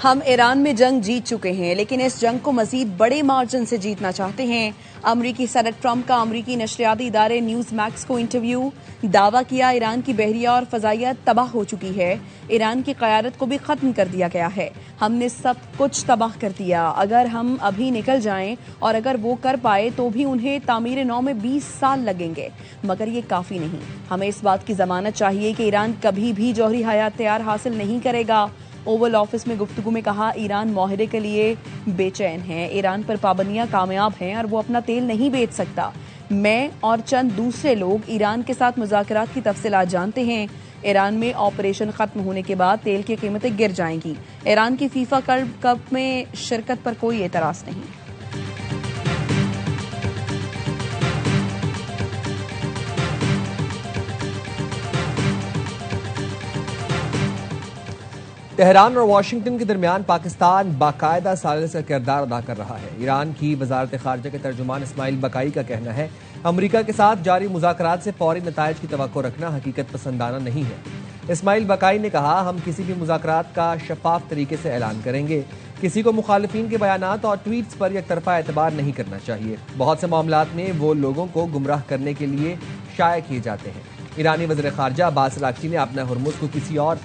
हम ईरान में जंग जीत चुके हैं, लेकिन इस जंग को मजीद बड़े मार्जिन से जीतना चाहते हैं। अमरीकी सदर ट्रंप का अमरीकी नशरियाती इदारे न्यूज मैक्स को इंटरव्यू। दावा किया ईरान की बहरिया और फजाइया तबाह हो चुकी है। ईरान की क़यादत को भी खत्म कर दिया गया है। हमने सब कुछ तबाह कर दिया। अगर हम अभी निकल जाएं और अगर वो कर पाए तो भी उन्हें तामीर नौ में 20 साल लगेंगे, मगर ये काफी नहीं। हमें इस बात की जमानत चाहिए कि ईरान कभी भी जौहरी हयात तैयार हासिल नहीं करेगा। ओवल ऑफिस में गुफ्तगू में कहा, ईरान मुआहदे के लिए बेचैन है। ईरान पर पाबंदियां कामयाब हैं और वो अपना तेल नहीं बेच सकता। मैं और चंद दूसरे लोग ईरान के साथ मुज़ाकरात की तफसीलात जानते हैं। ईरान में ऑपरेशन खत्म होने के बाद तेल की कीमतें गिर जाएंगी। ईरान की फीफा वर्ल्ड कप में शिरकत पर कोई एतराज नहीं। तेहरान और वाशिंगटन के दरमियान पाकिस्तान बाकायदा सालिस का किरदार अदा कर रहा है। ईरान की वजारत खारजा के तर्जुमान इस्माइल बकाई का कहना है, अमरीका के साथ जारी मुज़ाकरात से फौरी नताइज की तवक्को रखना हकीकत पसंदाना नहीं है। इस्माइल बकाई ने कहा, हम किसी भी मुज़ाकरात का शफाफ तरीके से ऐलान करेंगे। किसी को मुखालिफिन के बयानात और ट्वीट्स पर एक तरफा एतबार नहीं करना चाहिए। बहुत से मामलात में वो लोगों को गुमराह करने के लिए शाया किए जाते हैं। ईरानी वज़ीर खारजा अब्बास अरागची ने अपना हुर्मुज़ को किसी और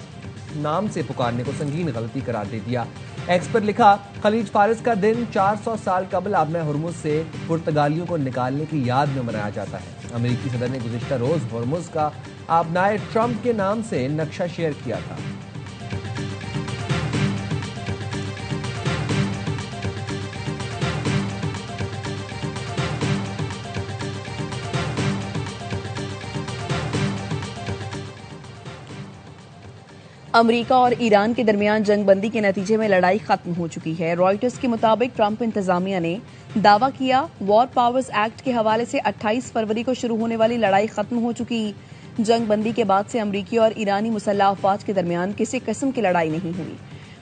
नाम से पुकारने को संगीन गलती करार दे दिया। एक्स पर लिखा, खलीज फारिस का दिन 400 साल कबल आबना हुर्मुज से पुर्तगालियों को निकालने की याद में मनाया जाता है। अमेरिकी सदर ने गुज़िश्ता रोज हुर्मुज का आबनाए ट्रंप के नाम से नक्शा शेयर किया था। अमरीका और ईरान के दरमियान जंगबंदी के नतीजे में लड़ाई खत्म हो चुकी है। रॉयटर्स के मुताबिक ट्रंप इंतजामिया ने दावा किया, वॉर पावर्स एक्ट के हवाले से 28 फरवरी को शुरू होने वाली लड़ाई खत्म हो चुकी। जंगबंदी के बाद से अमरीकी और ईरानी मुसल्लह अफवाज के दरमियान किसी किस्म की लड़ाई नहीं हुई।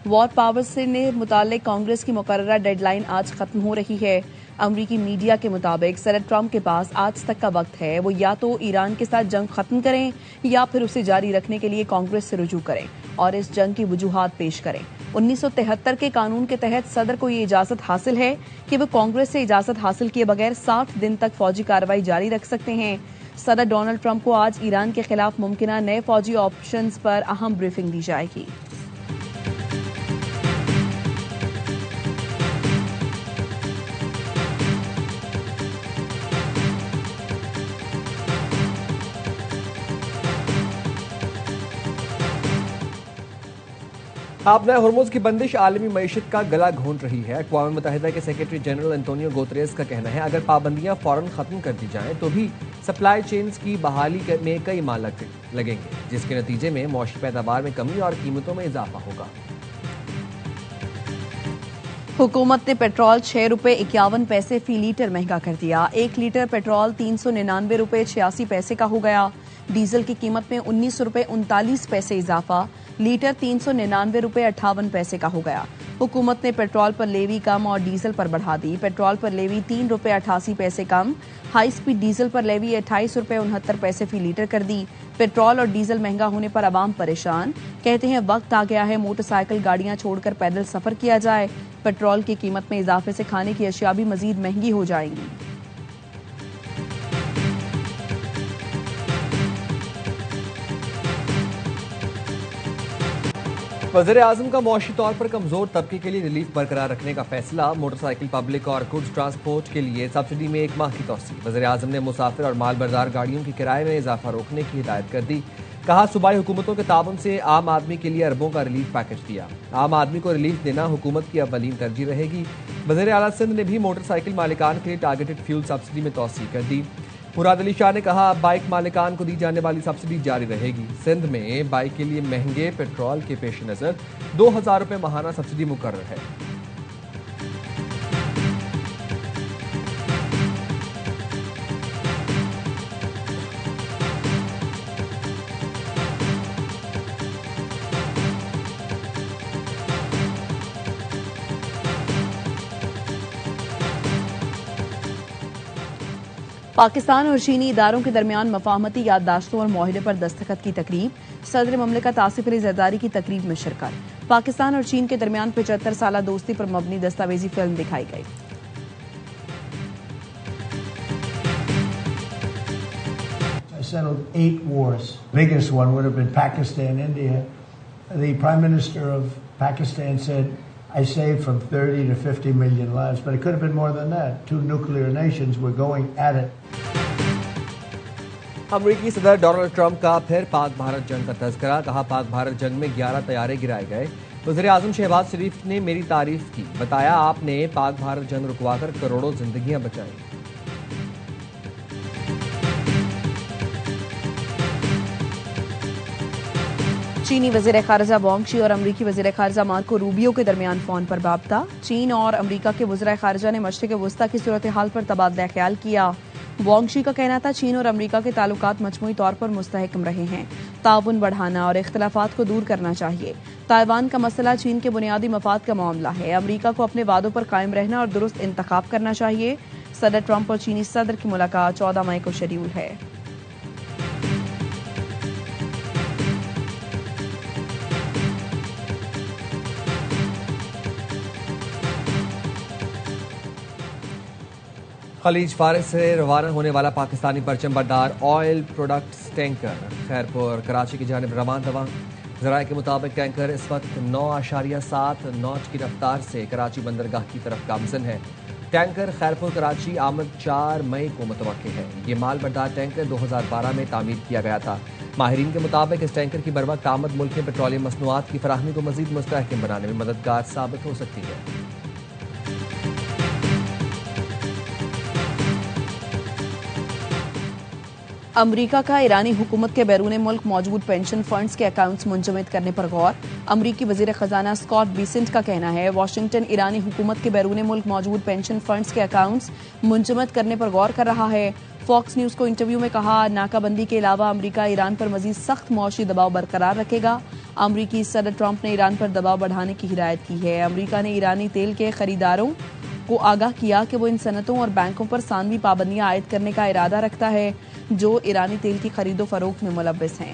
वॉर पावर्स से मुतालिक कांग्रेस की मुकर्ररा डेडलाइन आज खत्म हो रही है। अमरीकी मीडिया के मुताबिक सदर ट्रंप के पास आज तक का वक्त है। वो या तो ईरान के साथ जंग खत्म करें या फिर उसे जारी रखने के लिए कांग्रेस से रुजू करें और इस जंग की वजूहात पेश करें। 1973 के कानून के तहत सदर को ये इजाजत हासिल है कि वो कांग्रेस से इजाजत हासिल किए बगैर 60 दिन तक फौजी कार्रवाई जारी रख सकते हैं। सदर डोनाल्ड ट्रंप को आज ईरान के खिलाफ मुमकिन नए फौजी ऑप्शंस पर अहम ब्रीफिंग दी जाएगी। आबना हुर्मुज की बंदिश आलमी मईशत का गला घोंट रही है। अक़वाम मुत्तहिदा के सेक्रेटरी जनरल एंटोनियो गुतेरेस का कहना है, अगर पाबंदियां फौरन खत्म कर दी जाएं तो भी सप्लाई चेन्स की बहाली में कई माह लगेंगे, जिसके नतीजे में मौशी पैदावार में कमी और कीमतों में इजाफा होगा। हुकूमत ने पेट्रोल 6 रुपए 51 पैसे फी लीटर महंगा कर दिया। 1 लीटर पेट्रोल 399 रुपए 86 पैसे का हो गया। डीजल की कीमत में 19 रुपए 39 पैसे इजाफा, लीटर 399 रुपए 58 पैसे का हो गया। हुकूमत ने पेट्रोल पर लेवी कम और डीजल पर बढ़ा दी। पेट्रोल पर लेवी 3 रुपए 88 पैसे कम, हाई स्पीड डीजल पर लेवी 28 रुपए 69 पैसे फी लीटर कर दी। पेट्रोल और डीजल महंगा होने पर आवाम परेशान, कहते हैं वक्त आ गया है मोटरसाइकिल गाड़ियां छोड़कर पैदल सफर किया जाए। पेट्रोल की कीमत में इजाफे से खाने की अशिया भी मजीद महंगी हो जाएंगी। वज़ीर-ए-आज़म का मुआशी तौर पर कमजोर तबके के लिए रिलीफ बरकरार रखने का फैसला। मोटरसाइकिल पब्लिक और गुड्स ट्रांसपोर्ट के लिए सब्सिडी में 1 माह की तौसीह। वज़ीर-ए-आज़म ने मुसाफिर और मालबरदार गाड़ियों के किराए में इजाफा रोकने की हिदायत कर दी। कहा, सूबाई हुकूमतों के ताबन से आम आदमी के लिए अरबों का रिलीफ पैकेज दिया। आम आदमी को रिलीफ देना हुकूमत की अव्वलीन तरजीह रहेगी। वज़ीर आला सिंध ने भी मोटरसाइकिल मालिकान के लिए टारगेटेड फ्यूल सब्सिडी में तौसीह कर दी। मुराद अली शाह ने कहा, बाइक मालिकान को दी जाने वाली सब्सिडी जारी रहेगी। सिंध में बाइक के लिए महंगे पेट्रोल के पेश नज़र 2000 रुपये माहाना सब्सिडी मुकर्रर है। पाकिस्तान और चीनी इदारों के दरमियान मफाहमती याददाश्तों और माहिदे पर दस्तखत की तकरीब। सदर ममलिकत आसिफ अली जरदारी की तकरीब में शिरकत। पाकिस्तान और चीन के दरमियान 75 साला दोस्ती पर मबनी दस्तावेजी फिल्म दिखाई गई। I settled 8 wars. Biggest one would have been Pakistan, India. The Prime Minister of Pakistan said, I saved from 30 to 50 million lives, but it could have been more than that. 2 nuclear nations were going at it. अमरीकी सदर Donald Trump का फिर पाक भारत जंग का तज़किरा। कहा, पाक भारत जंग में 11 तैयारे गिराए गए। वज़ीर-ए-आज़म शहबाज शरीफ ने मेरी तारीफ की। बताया, आपने पाक भारत जंग रुकवाकर करोड़ों जिंदगियां बचाई। चीनी वज़ीर ख़ारिजा वांग शी और अमरीकी वज़ीर ख़ारिजा मार्को रूबियो के दरमियान फ़ोन पर बाबता। चीन और अमरीका के वज़ीर ख़ारिजा ने मशरिक़ वस्ता की सूरत हाल पर तबादला ख्याल किया। वांग शी का कहना था, चीन और अमरीका के ताल्लुकात मजमूई तौर पर मुस्तहकम रहे हैं। ताउन बढ़ाना और इख्तलाफात को दूर करना चाहिए। ताइवान का मसला चीन के बुनियादी मफाद का मामला है। अमरीका को अपने वादों पर कायम रहना और दुरुस्त इंतखाब करना चाहिए। सदर ट्रंप और चीनी सदर की मुलाकात 14 मई को शेड्यूल है। खलीज फारिस से रवाना होने वाला पाकिस्तानी परचम बरदार oil products tanker Khairpur Karachi की जानिब रवाना। ज़राए के मुताबिक टैंकर इस वक्त 9.7 नॉट की रफ्तार से कराची बंदरगाह की तरफ गामजन है। टैंकर खैरपुर कराची आमद 4 मई को मुतवक्किल है। ये माल बरदार टैंकर 2012 में तामीर किया गया था। माहिरीन के मुताबिक इस टैंकर की बरवक्त आमद मुल्क में पेट्रोलियम मसनूआत की फराहमी को मजीद मुस्तहकम बनाने में मददगार साबित हो सकती है। अमरीका का ईरानी हुकूमत के बैरून मुल्क मौजूद पेंशन फंड्स के अकाउंट्स मुंजमद करने पर गौर। अमरीकी वजीर खजाना स्कॉट बेसेंट का कहना है, वाशिंगटन ईरानी हुकूमत के बैरून मुल्क मौजूद पेंशन फंड्स के अकाउंट्स मुंजमद करने पर गौर कर रहा है। फॉक्स न्यूज को इंटरव्यू में कहा, नाकाबंदी के अलावा अमरीका ईरान पर मजीद सख्त मौशी दबाव बरकरार रखेगा। अमरीकी सदर ट्रंप ने ईरान पर दबाव बढ़ाने की हिदायत की है। अमरीका ने ईरानी तेल के खरीदारों को आगाह किया कि वो इन सनतों और बैंकों पर सानवी पाबंदियां आयद करने का इरादा रखता है जो ईरानी तेल की खरीदो फरोख्त में मुलव्वस हैं।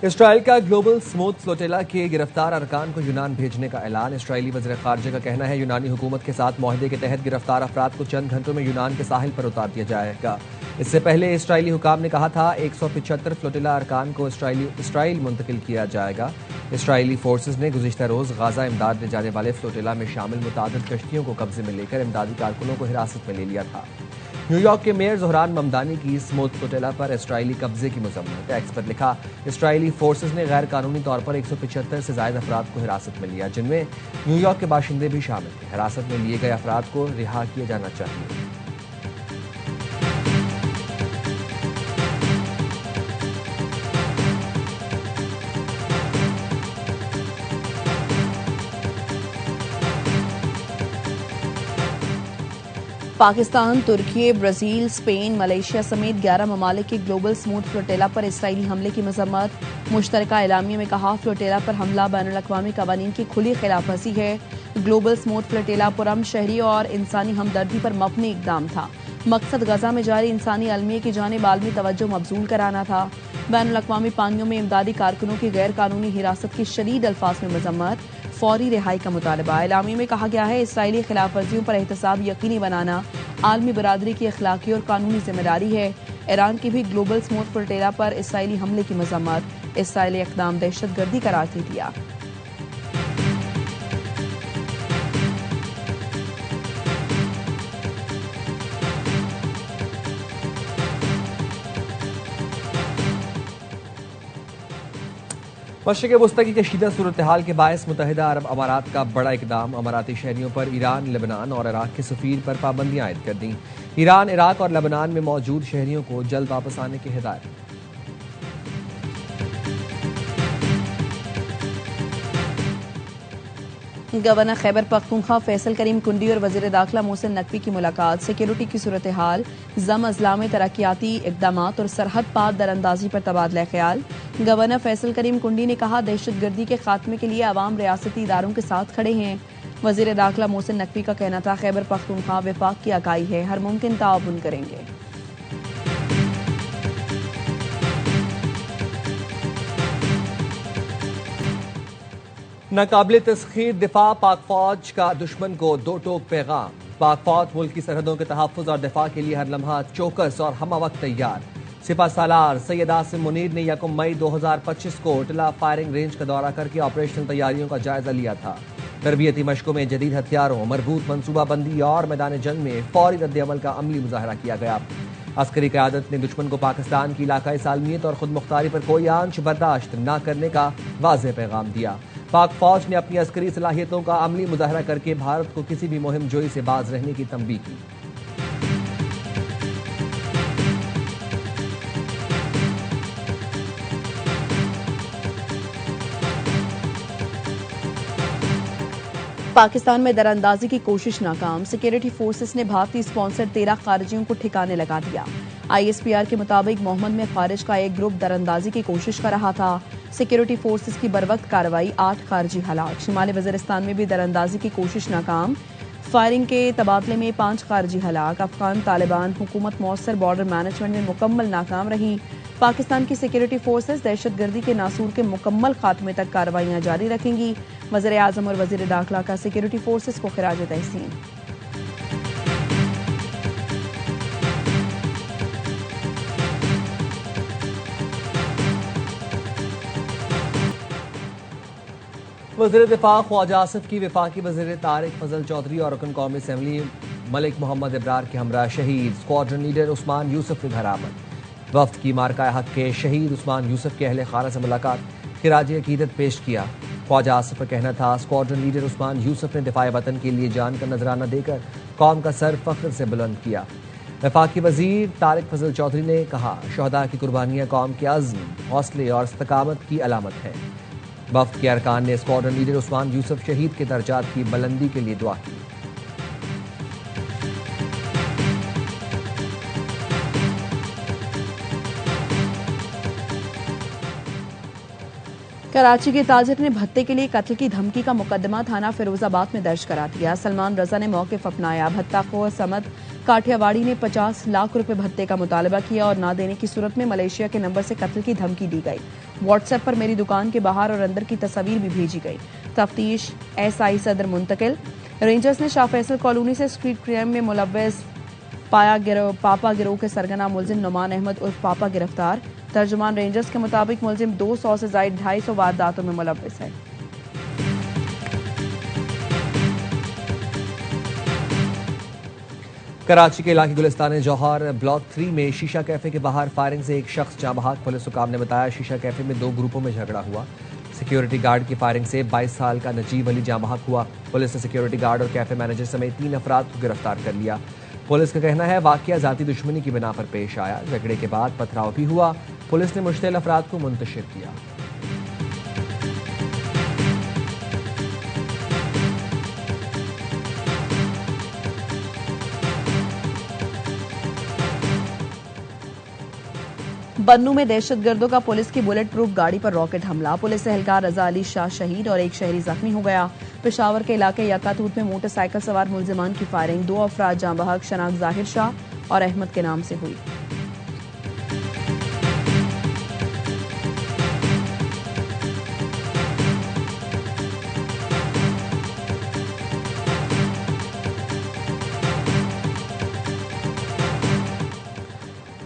इसराइल का ग्लोबल स्मूथ फ्लोटिला के गिरफ्तार अरकान को यूनान भेजने का ऐलान। इसराइली वज़ीर ख़ारिजा का कहना है, यूनानी हुकूमत के साथ माहिदे के तहत गिरफ्तार अफराद को चंद घंटों में यूनान के साहिल पर उतार दिया जाएगा। इससे पहले इसराइली हुकाम ने कहा था 175 फ्लोटिला अरकान को इसराइल मुंतकिल किया जाएगा। इसराइली फोर्सेज ने गुज़िश्ता रोज़ गाजा इमदाद ले जाने वाले फ्लोटिला में शामिल मुतादिद कश्तियों को कब्जे में लेकर इमदादी कारकुनों को हिरासत में ले लिया था। न्यूयॉर्क के मेयर ज़ोहरान ममदानी की स्मूथ फ्लोटिला पर इसराइली कब्जे की मजम्मत। एक्स पर लिखा, इसराइली फोर्सेज ने गैर कानूनी तौर पर 175 से ज़ायद अफराद को हिरासत में लिया, जिनमें न्यूयॉर्क के बाशिंदे भी शामिल थे। हिरासत में लिए गए अफराद को रिहा किया जाना चाहिए। पाकिस्तान, तुर्की, ब्राजील, स्पेन, मलेशिया समेत 11 ममालिक के ग्लोबल स्मूथ फ्लोटेला पर इसराइली हमले की मजम्मत। मुश्तरका एलामिया में कहा, फ्लोटेला पर हमला बैनुल-अक़वामी कवानीन की खुली खिलाफवर्जी है। ग्लोबल स्मूथ फ्लोटेला पुरअमन शहरी और इंसानी हमदर्दी पर मबनी इक़दाम था। मकसद गजा में जारी इंसानी अलमिया की जानिब आलमी तवज्जो मबजूल कराना था। बैनुल-अक़वामी पानियों में इमदादी कारकुनों की गैर कानूनी हिरासत की शदीद अल्फाज में मजम्मत, फौरी रिहाई का मुतालबा। एलामिया में कहा गया है, इसराइली खिलाफ वर्जियों पर एहतसाब यकीनी बनाना आलमी बरादरी की अखलाकी और कानूनी जिम्मेदारी है। ईरान की भी ग्लोबल स्मूथ फ्लोटेला पर इसराइली हमले की मजम्मत। इसराइली इक़दाम दहशतगर्दी करार दे दिया। मशरिक़ वस्ता की कशीदा सूरत हाल के बायस मुत्तहिदा अरब अमारात का बड़ा इकदाम। अमाराती शहरियों पर ईरान, लेबनान और इराक के सफ़ीर पर पाबंदियां आयद कर दी। ईरान, इराक और लेबनान में मौजूद शहरियों को जल्द वापस आने की हिदायत। गवर्नर खैबर पख्तूनख्वा फैसल करीम कुंडी और वजीर दाखिला मोहसिन नकवी की मुलाकात। सिक्योरिटी की सूरत हाल, जम अजला में तरक्याती इकदाम और सरहद पार दरअंदाजी पर तबादला ख्याल। गवर्नर फैसल करीम कुंडी ने कहा, दहशतगर्दी के खात्मे के लिए अवाम रियासती इदारों के साथ खड़े हैं। वजीर दाखिला मोहसिन नकवी का कहना था, खैबर पख्तूनख्वा विफाक की इकाई है, हर मुमकिन ताउन करेंगे। नाकाबिल तस्खीर दिफा पाक फौज का दुश्मन को दो टोक पैगाम। पाक फौज मुल्क की सरहदों के तहफ़्फ़ुज़ और दिफा के लिए हर लम्हा चौकस और हम वक्त तैयार। सिपा सालार सैयद आसिम मुनीर ने 1 मई 2025 को टिला फायरिंग रेंज का दौरा करके ऑपरेशनल तैयारियों का जायजा लिया था। तरबियती मशकों में जदीद हथियारों, मरबूत मनसूबाबंदी और मैदान जंग में फौरी रद्द-ए-अमल का अमली मुजाहरा किया गया। अस्करी क़यादत ने दुश्मन को पाकिस्तान की इलाकाई सालमियत और खुद मुख्तारी पर कोई आंच बर्दाश्त न करने का वाज़ेह पैगाम दिया। पाक फौज ने अपनी अस्करी सलाहियतों का अमली मुजाहरा करके भारत को किसी भी मुहिम जोई से बाज रहने की तंबीह की। पाकिस्तान में दरअंदाजी की कोशिश नाकाम। सिक्योरिटी फोर्सेस ने भारतीय स्पॉन्सर 13 खारिजियों को ठिकाने लगा दिया। ISPR के मुताबिक मोहम्मद में खारिज का एक ग्रुप दरअंदाजी की कोशिश कर रहा था। सिक्योरिटी फोर्सेस की बरवक्त कार्रवाई, 8 खारिजी हलाक। शिमाली वज़ीरिस्तान में भी दरअंदाजी की कोशिश नाकाम। फायरिंग के तबादले में 5 खारिजी हलाक। अफगान तालिबान हुकूमत मौसर बॉर्डर मैनेजमेंट में मुकम्मल नाकाम रही। पाकिस्तान की सिक्योरिटी फोर्सेस दहशतगर्दी के नासूर के मुकम्मल खात्मे तक कार्रवाइयां जारी रखेंगी। वज़ीर आज़म और वज़ीर दाखिला का सिक्योरिटी फोर्सेस को खिराज तहसीन। वज़ीर दिफा ख्वाजा आसिफ की वफाकी वज़ीर तारिक फजल चौधरी और रुकन कौमी असम्बली मलिक मोहम्मद इब्रार के हमरा शहीद स्क्वाड्रन लीडर उस्मान यूसुफ के घर आमद। वफ्द की मार्का हक के शहीद उस्मान यूसुफ के अहले खाना से मुलाकात, खिराज अकीदत पेश किया। ख्वाजा आसिफ का कहना था, स्क्वाड्रन लीडर उस्मान यूसुफ ने दिफाए वतन के लिए जान का नजराना देकर कौम का सर फख्र से बुलंद किया। वफाकी वज़ीर तारिक फजल चौधरी ने कहा, शहदा की कुर्बानियाँ कौम के अज़्म, हौसले और इस्तकामत की अलामत है। वफ्द के अरकान ने स्क्वाड्रन लीडर उस्मान यूसुफ शहीद के दर्जात की बुलंदी के लिए दुआ की। कराची के ताजिर ने भत्ते के लिए कत्ल की धमकी का मुकदमा थाना फिरोजाबाद में दर्ज करा दिया। सलमान रजा ने मौक़िफ़ अपनाया। भत्ताखोर समद काठियावाड़ी ने 50 लाख रुपए भत्ते का मुतालबा किया और ना देने की सूरत में मलेशिया के नंबर से कत्ल की धमकी दी गई। व्हाट्सएप पर मेरी दुकान के बाहर और अंदर की तस्वीर भी भेजी गई। तफ्तीश SI सदर मुंतकिल। रेंजर्स ने शाह फैसल कॉलोनी से स्ट्रीट क्राइम में मुलव्वस पापा गिरोह के सरगना मुलजिम नुमान अहमद उर्फ पापा गिरफ्तार। तर्जुमान रेंजर्स के मुताबिक मुलजिम 200 से जायद 250 वारदातों में मुलव्वस है। कराची के इलाके गुलिस्तान जौहर ब्लॉक 3 में शीशा कैफे के बाहर फायरिंग से एक शख्स जाँ बहक। पुलिस हुकाम ने बताया, शीशा कैफे में 2 ग्रुपों में झगड़ा हुआ। सिक्योरिटी गार्ड की फायरिंग से 22 साल का नजीब अली जाँ बहक हुआ। पुलिस ने सिक्योरिटी गार्ड और कैफे मैनेजर समेत 3 अफराद को गिरफ्तार कर लिया। पुलिस का कहना है, वाकया जाती दुश्मनी की बिना पर पेश आया। झगड़े के बाद पथराव भी हुआ। पुलिस ने मुश्तिल अफराद को मुंतशिर किया। बन्नू में दहशतगर्दों का पुलिस की बुलेट प्रूफ गाड़ी पर रॉकेट हमला। पुलिस एहलकार रजा अली शाह शहीद और एक शहरी जख्मी हो गया। पेशावर के इलाके यकातूत में मोटरसाइकिल सवार मुलजिमान की फायरिंग, 2 अफराद जाँ बहक शनाख्त जाहिर शाह और अहमद के नाम से हुई।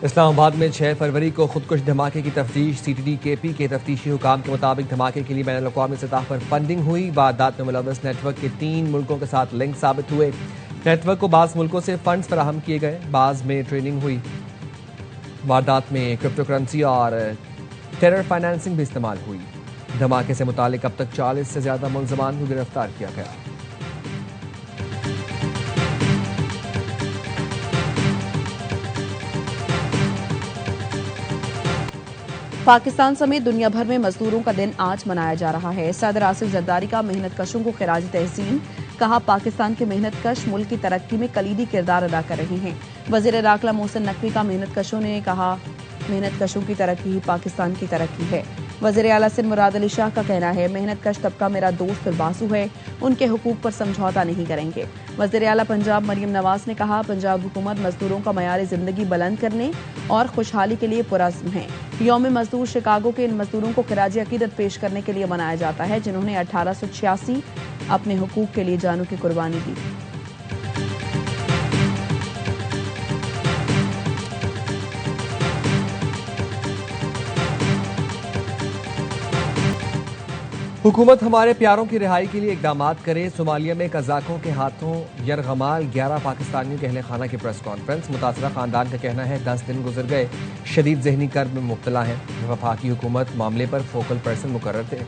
इस्लामाबाद में 6 फरवरी को खुदकुश धमाके की तफ्तीश। CTD KP के तफ्तीशी हुकाम के मुताबिक धमाके के लिए बैनुल अक़वामी सतह पर फंडिंग हुई। वारदात में मुलव्वस नेटवर्क के 3 मुल्कों के साथ लिंक साबित हुए। नेटवर्क को बाज़ मुल्कों से फंड्स फराहम किए गए, बाज़ में ट्रेनिंग हुई। वारदात में क्रिप्टो करेंसी और टेरर फाइनेंसिंग भी इस्तेमाल हुई। धमाके से मुतालिक अब तक 40 से ज्यादा मुलज़मान को गिरफ्तार किया गया। पाकिस्तान समेत दुनिया भर में मजदूरों का दिन आज मनाया जा रहा है। सदर आसिफ जरदारी का मेहनत कशों को खिराज तहसीन। कहा, पाकिस्तान के मेहनत कश मुल्क की तरक्की में कलीदी किरदार अदा कर रहे हैं। वजीर दाखिला मोहसिन नकवी का मेहनत कशों ने कहा, मेहनत कशों की तरक्की ही पाकिस्तान की तरक्की है। वजीर आला सिंध मुराद अली शाह का कहना है, मेहनत कश तबका मेरा दोस्त और बासु है, उनके हुकूक पर समझौता नहीं करेंगे। वजीर आला पंजाब मरियम नवाज ने कहा, पंजाब हुकूमत मजदूरों का मयार जिंदगी बुलंद करने और खुशहाली के लिए पुरज़्म है। यौम मजदूर शिकागो के इन मजदूरों को खिराज अकीदत पेश करने के लिए मनाया जाता है, जिन्होंने 1886 अपने हुकूक के लिए जानों की कुर्बानी दी। हुकूमत हमारे प्यारों की रिहाई के लिए इकदामात करे। सोमालिया में कजाकों के हाथों यरगमाल 11 पाकिस्तानियों के अहले खाना की प्रेस कॉन्फ्रेंस। मुतासरा खानदान का कहना है 10 दिन गुजर गए, शदीद जहनी कर्ब में मुब्तला हैं। वफाकी हुकूमत मामले पर फोकल पर्सन मुकर्रर थे।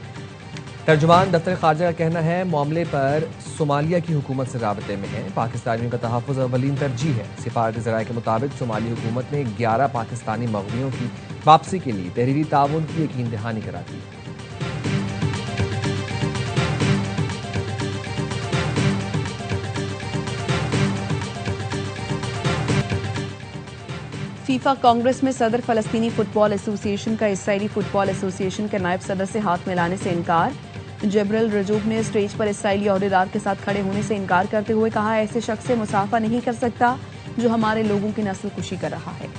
तर्जुमान दफ्तर खारजा का कहना है मामले पर सोमालिया की हुकूमत से राबते में है। पाकिस्तानियों का तहफ़्फ़ुज़ अव्वलीन तरजीह है। सिफारती ज़राए के मुताबिक सोमाली हुकूमत ने 11 पाकिस्तानी मग़वियों की वापसी के लिए तहरीरी ताउन की यकीन दहानी करा दी। फीफा कांग्रेस में सदर फलस्तीनी फुटबॉल एसोसिएशन का इसराइली फुटबॉल एसोसिएशन के नायब सदर से हाथ मिलाने से इनकार। जबरल रजूब ने स्टेज पर इसराइली अहदेदार के साथ खड़े होने से इनकार करते हुए कहा, ऐसे शख्स से मुसाफा नहीं कर सकता जो हमारे लोगों की नस्ल कुशी कर रहा है।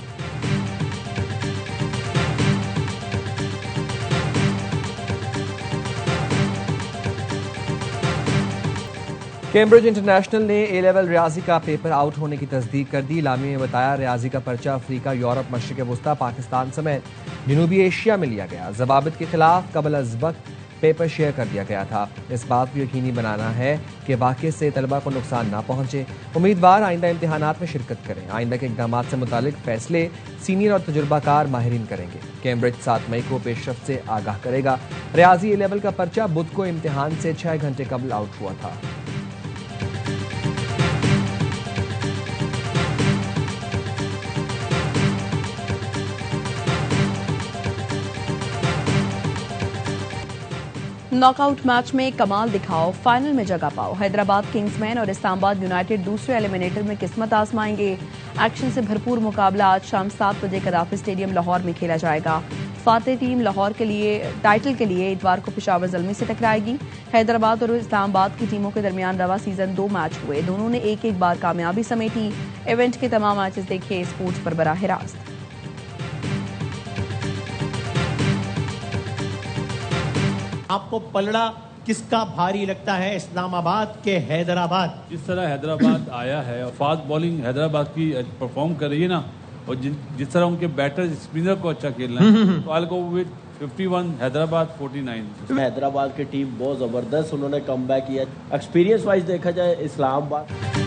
कैम्ब्रिज इंटरनेशनल ने ए लेवल रियाजी का पेपर आउट होने की तस्दीक कर दी। इलामी ने बताया, रियाजी का पर्चा अफ्रीका, यूरोप, मशरिक वस्ता, पाकिस्तान समेत जनूबी एशिया में लिया गया। जवाबित के खिलाफ कबल अज वक्त पेपर शेयर कर दिया गया था। इस बात को यकीनी बनाना है कि वाक़े से तलबा को नुकसान ना पहुंचे। उम्मीदवार आइंदा इम्तिहानात में शिरकत करें। आइंदा के इकदाम से मुतालिक फैसले सीनियर और तजुर्बाकार माहिरीन करेंगे। कैम्ब्रिज 7 मई को पेशरफ से आगाह करेगा। रियाजी ए लेवल का पर्चा बुध को इम्तिहान से 6 घंटे कबल आउट हुआ था। नॉकआउट मैच में कमाल दिखाओ, फाइनल में जगह पाओ। हैदराबाद किंग्समैन और इस्लामाबाद यूनाइटेड दूसरे एलिमिनेटर में किस्मत आजमाएंगे। एक्शन से भरपूर मुकाबला आज शाम 7 बजे कदाफी स्टेडियम लाहौर में खेला जाएगा। फातेह टीम लाहौर के लिए टाइटल के लिए इतवार को पेशावर ज़ल्मी से टकराएगी। हैदराबाद और इस्लामाबाद की टीमों के दरमियान रवा सीजन 2 मैच हुए, दोनों ने एक एक बार कामयाबी समेटी। इवेंट के तमाम मैचेस देखिए स्पोर्ट्स पर बराह रास्त। आपको पलड़ा किसका भारी लगता है, इस्लामाबाद के हैदराबाद? जिस तरह हैदराबाद आया है और फास्ट बॉलिंग हैदराबाद की परफॉर्म कर रही है ना, और जिस तरह उनके बैटर स्पिनर को अच्छा खेलना है, तो आई गो विद 51 हैदराबाद 49। हैदराबाद की टीम बहुत जबरदस्त उन्होंने कमबैक किया। एक्सपीरियंस वाइज देखा जाए इस्लामाबाद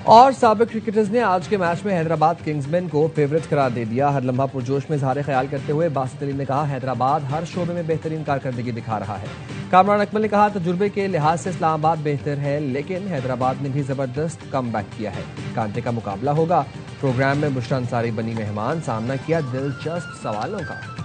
और साबिक क्रिकेटर्स ने आज के मैच में हैदराबाद किंग्समैन को फेवरेट करार दे दिया। हर लम्हा पुरजोश में इज़हार ख्याल करते हुए बासित अली ने कहा, हैदराबाद हर शोबे में बेहतरीन कारकर्दगी दिखा रहा है। कामरान अकमल ने कहा, तजुर्बे के लिहाज से इस्लामाबाद बेहतर है, लेकिन हैदराबाद ने भी जबरदस्त कमबैक किया है। कांटे का मुकाबला होगा। प्रोग्राम में बुशरा अंसारी बनी मेहमान, सामना किया दिलचस्प सवालों का।